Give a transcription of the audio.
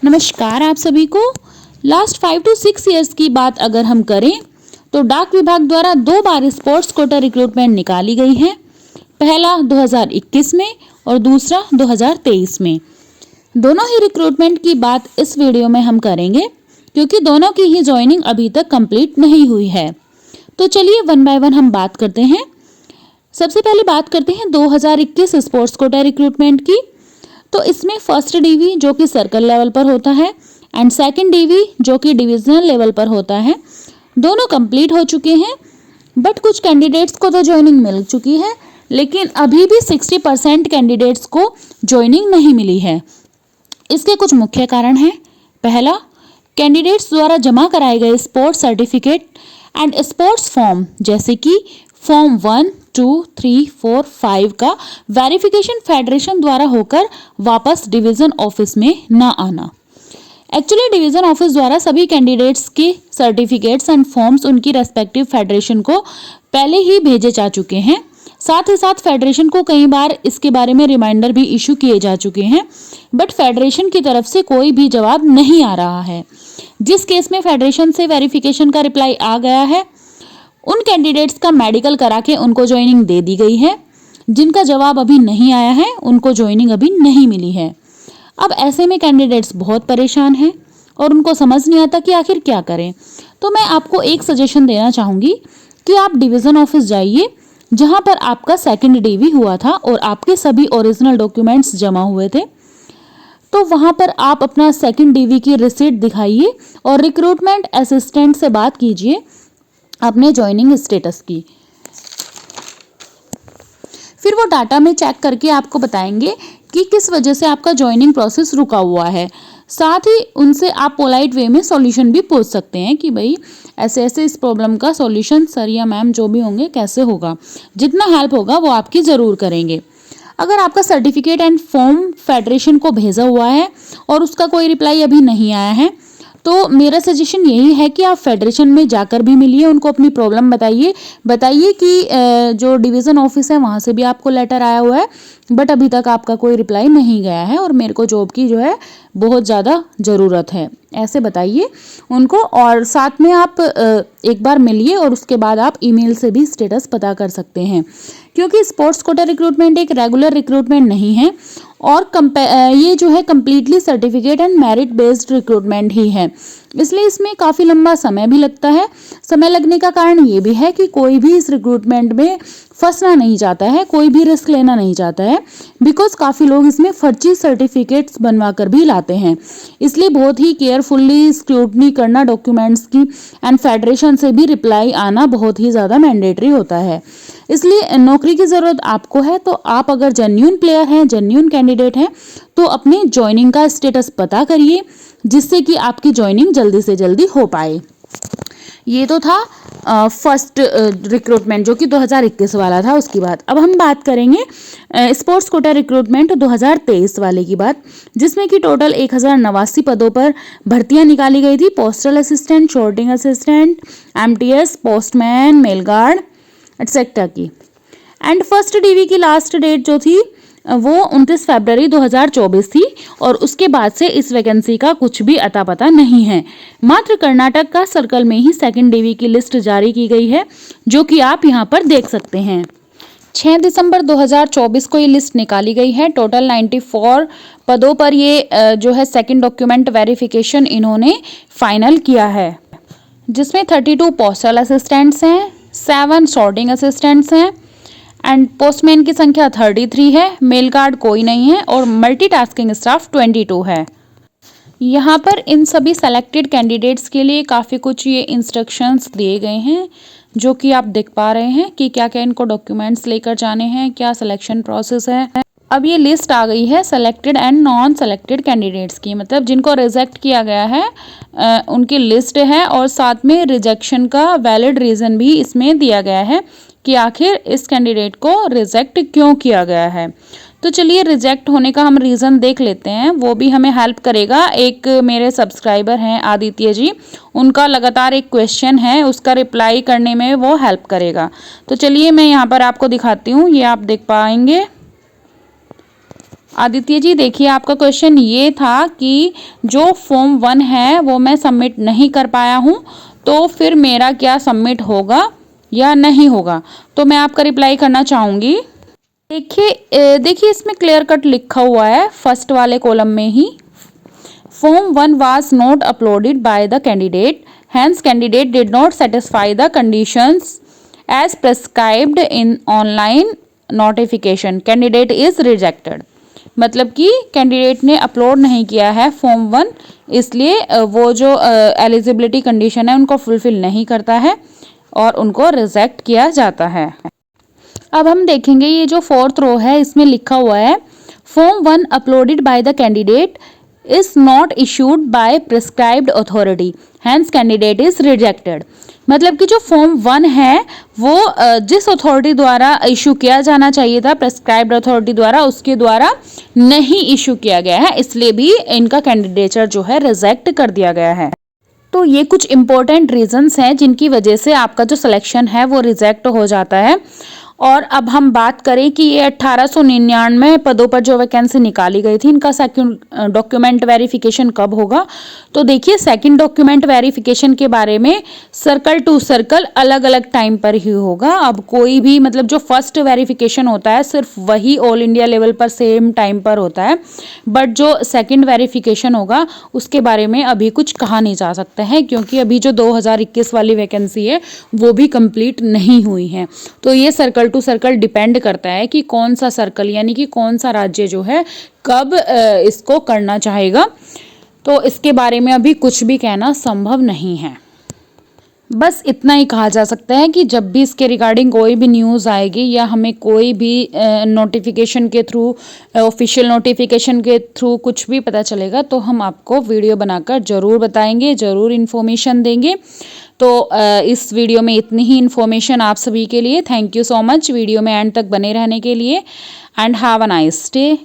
नमस्कार आप सभी को। लास्ट 5 to 6 ईयर्स की बात अगर हम करें तो डाक विभाग द्वारा 2 बार स्पोर्ट्स कोटा रिक्रूटमेंट निकाली गई है। पहला 2021 में और दूसरा 2023 में। दोनों ही रिक्रूटमेंट की बात इस वीडियो में हम करेंगे क्योंकि दोनों की ही ज्वाइनिंग अभी तक कंप्लीट नहीं हुई है। तो चलिए वन बाय वन हम बात करते हैं। सबसे पहले बात करते हैं 2021 स्पोर्ट्स कोटा रिक्रूटमेंट की। तो इसमें फर्स्ट डीवी जो कि सर्कल लेवल पर होता है एंड सेकंड डीवी जो कि डिविजनल लेवल पर होता है, दोनों कंप्लीट हो चुके हैं। बट कुछ कैंडिडेट्स को तो ज्वाइनिंग मिल चुकी है, लेकिन अभी भी 60% कैंडिडेट्स को ज्वाइनिंग नहीं मिली है। इसके कुछ मुख्य कारण हैं। पहला, कैंडिडेट्स द्वारा जमा कराए गए sports certificate and sports form जैसे कि फॉर्म 1, 2, 3, 4, 5 का वेरिफिकेशन फेडरेशन द्वारा होकर वापस डिवीजन ऑफिस में न आना। एक्चुअली डिवीजन ऑफिस द्वारा सभी कैंडिडेट्स के सर्टिफिकेट्स एंड फॉर्म्स उनकी रेस्पेक्टिव फेडरेशन को पहले ही भेजे जा चुके हैं। साथ ही साथ फेडरेशन को कई बार इसके बारे में रिमाइंडर भी इशू किए जा चुके हैं, बट फेडरेशन की तरफ से कोई भी जवाब नहीं आ रहा है। जिस केस में फेडरेशन से वेरिफिकेशन का रिप्लाई आ गया है, उन कैंडिडेट्स का मेडिकल करा के उनको ज्वाइनिंग दे दी गई है। जिनका जवाब अभी नहीं आया है उनको ज्वाइनिंग अभी नहीं मिली है। अब ऐसे में कैंडिडेट्स बहुत परेशान हैं और उनको समझ नहीं आता कि आखिर क्या करें। तो मैं आपको एक सजेशन देना चाहूँगी कि आप डिवीज़न ऑफिस जाइए जहाँ पर आपका सेकंड डीवी हुआ था और आपके सभी ओरिजिनल डॉक्यूमेंट्स जमा हुए थे। तो वहाँ पर आप अपना सेकंड डीवी की रिसीट दिखाइए और रिक्रूटमेंट असिस्टेंट से बात कीजिए अपने ज्वाइनिंग स्टेटस की। फिर वो डाटा में चेक करके आपको बताएंगे कि किस वजह से आपका ज्वाइनिंग प्रोसेस रुका हुआ है। साथ ही उनसे आप पोलाइट वे में सॉल्यूशन भी पूछ सकते हैं कि भाई ऐसे ऐसे इस प्रॉब्लम का सॉल्यूशन सर या मैम जो भी होंगे कैसे होगा। जितना हेल्प होगा वो आपकी ज़रूर करेंगे। अगर आपका सर्टिफिकेट एंड फॉर्म फेडरेशन को भेजा हुआ है और उसका कोई रिप्लाई अभी नहीं आया है, तो मेरा सजेशन यही है कि आप फेडरेशन में जाकर भी मिलिए, उनको अपनी प्रॉब्लम बताइए कि जो डिवीज़न ऑफिस है वहाँ से भी आपको लेटर आया हुआ है बट अभी तक आपका कोई रिप्लाई नहीं गया है और मेरे को जॉब की जो है बहुत ज़्यादा ज़रूरत है, ऐसे बताइए उनको। और साथ में आप एक बार मिलिए और उसके बाद आप ईमेल से भी स्टेटस पता कर सकते हैं, क्योंकि स्पोर्ट्स कोटा रिक्रूटमेंट एक रेगुलर रिक्रूटमेंट नहीं है और ये जो है completely certificate and merit based recruitment ही है, इसलिए इसमें काफ़ी लंबा समय भी लगता है। समय लगने का कारण ये भी है कि कोई भी इस रिक्रूटमेंट में फंसना नहीं चाहता है, कोई भी रिस्क लेना नहीं चाहता है, बिकॉज काफ़ी लोग इसमें फर्जी सर्टिफिकेट्स बनवा कर भी लाते हैं। इसलिए बहुत ही केयरफुली स्क्रूटनी करना डॉक्यूमेंट्स की एंड फेडरेशन से भी रिप्लाई आना बहुत ही ज़्यादा मैंडेटरी होता है। इसलिए नौकरी की ज़रूरत आपको है, तो आप अगर जेन्युइन प्लेयर हैं, जेन्युइन कैंडिडेट हैं, तो अपने ज्वाइनिंग का स्टेटस पता करिए जिससे कि आपकी ज्वाइनिंग जल्दी से जल्दी हो पाए। ये तो था फर्स्ट रिक्रूटमेंट जो कि 2021 वाला था, उसकी बात। अब हम बात करेंगे स्पोर्ट्स कोटा रिक्रूटमेंट 2023 वाले की बात, जिसमें कि टोटल 1089 पदों पर भर्तियां निकाली गई थी। Postal assistant, sorting assistant, MTS, postman, mail guard etcetera की। एंड फर्स्ट डीवी की लास्ट डेट जो थी वो 29 फरवरी 2024 थी और उसके बाद से इस वैकेंसी का कुछ भी अता पता नहीं है। मात्र कर्नाटक का सर्कल में ही सेकंड डीवी की लिस्ट जारी की गई है, जो कि आप यहां पर देख सकते हैं। 6 दिसंबर 2024 को ये लिस्ट निकाली गई है। टोटल 94 पदों पर ये जो है सेकंड डॉक्यूमेंट वेरिफिकेशन इन्होंने फाइनल किया है, जिसमें 32 पोस्टल असिस्टेंट्स हैं, 7 सॉर्टिंग असिस्टेंट्स हैं एंड पोस्टमैन की संख्या 33 है, मेल गार्ड कोई नहीं है और मल्टीटास्किंग स्टाफ 22 है। यहाँ पर इन सभी सेलेक्टेड कैंडिडेट्स के लिए काफ़ी कुछ ये इंस्ट्रक्शंस दिए गए हैं, जो कि आप देख पा रहे हैं कि क्या क्या इनको डॉक्यूमेंट्स लेकर जाने हैं, क्या सिलेक्शन प्रोसेस है। अब ये लिस्ट आ गई है selected and non selected candidates की, मतलब जिनको रिजेक्ट किया गया है उनकी लिस्ट है और साथ में रिजेक्शन का वैलिड रीज़न भी इसमें दिया गया है कि आखिर इस कैंडिडेट को रिजेक्ट क्यों किया गया है। तो चलिए रिजेक्ट होने का हम रीज़न देख लेते हैं, वो भी हमें हेल्प करेगा। एक मेरे सब्सक्राइबर हैं आदित्य जी, उनका लगातार एक क्वेश्चन है, उसका रिप्लाई करने में वो हेल्प करेगा। तो चलिए मैं यहाँ पर आपको दिखाती हूँ, ये आप देख पाएंगे। आदित्य जी देखिए, आपका क्वेश्चन ये था कि जो फॉर्म 1 है वो मैं सबमिट नहीं कर पाया हूँ, तो फिर मेरा क्या सबमिट होगा या नहीं होगा। तो मैं आपका रिप्लाई करना चाहूँगी। देखिए इसमें क्लियर कट लिखा हुआ है फर्स्ट वाले कॉलम में ही, form 1 was not uploaded by the candidate, hence candidate did not satisfy the conditions as prescribed in online notification, candidate is rejected। मतलब कि कैंडिडेट ने अपलोड नहीं किया है फॉर्म 1, इसलिए वो जो एलिजिबिलिटी कंडीशन है उनको फुलफिल नहीं करता है और उनको रिजेक्ट किया जाता है। अब हम देखेंगे ये जो 4th रो है इसमें लिखा हुआ है form 1 uploaded by the candidate is not issued by prescribed authority, hence candidate is rejected. मतलब कि जो फॉर्म 1 है वो जिस अथॉरिटी द्वारा इशू किया जाना चाहिए था, प्रिस्क्राइब्ड अथॉरिटी द्वारा, उसके द्वारा नहीं इशू किया गया है, इसलिए भी इनका कैंडिडेचर जो है रिजेक्ट कर दिया गया है। तो ये कुछ इंपॉर्टेंट रीजंस हैं जिनकी वजह से आपका जो सिलेक्शन है वो रिजेक्ट हो जाता है। और अब हम बात करें कि ये 1899 पदों पर जो वैकेंसी निकाली गई थी, इनका सेकंड डॉक्यूमेंट वेरिफिकेशन कब होगा। तो देखिए सेकंड डॉक्यूमेंट वेरिफिकेशन के बारे में सर्कल टू सर्कल अलग अलग टाइम पर ही होगा। अब कोई भी मतलब जो फर्स्ट वेरिफिकेशन होता है सिर्फ वही ऑल इंडिया लेवल पर सेम टाइम पर होता है, बट जो सेकंड वेरिफिकेशन होगा उसके बारे में अभी कुछ कहा नहीं जा सकता है, क्योंकि अभी जो 2021 वाली वैकेंसी है वो भी कंप्लीट नहीं हुई है। तो ये सर्कल टू सर्कल डिपेंड करता है कि कौन सा सर्कल यानी कि कौन सा राज्य जो है कब इसको करना चाहेगा। तो इसके बारे में अभी कुछ भी कहना संभव नहीं है। बस इतना ही कहा जा सकता है कि जब भी इसके रिगार्डिंग कोई भी न्यूज़ आएगी या हमें कोई भी नोटिफिकेशन के थ्रू, ऑफिशियल नोटिफिकेशन के थ्रू कुछ भी पता चलेगा तो हम आपको वीडियो बनाकर ज़रूर बताएंगे, ज़रूर इन्फॉर्मेशन देंगे। तो इस वीडियो में इतनी ही इन्फॉर्मेशन आप सभी के लिए। Thank you so much video में एंड तक बने रहने के लिए and have a nice day.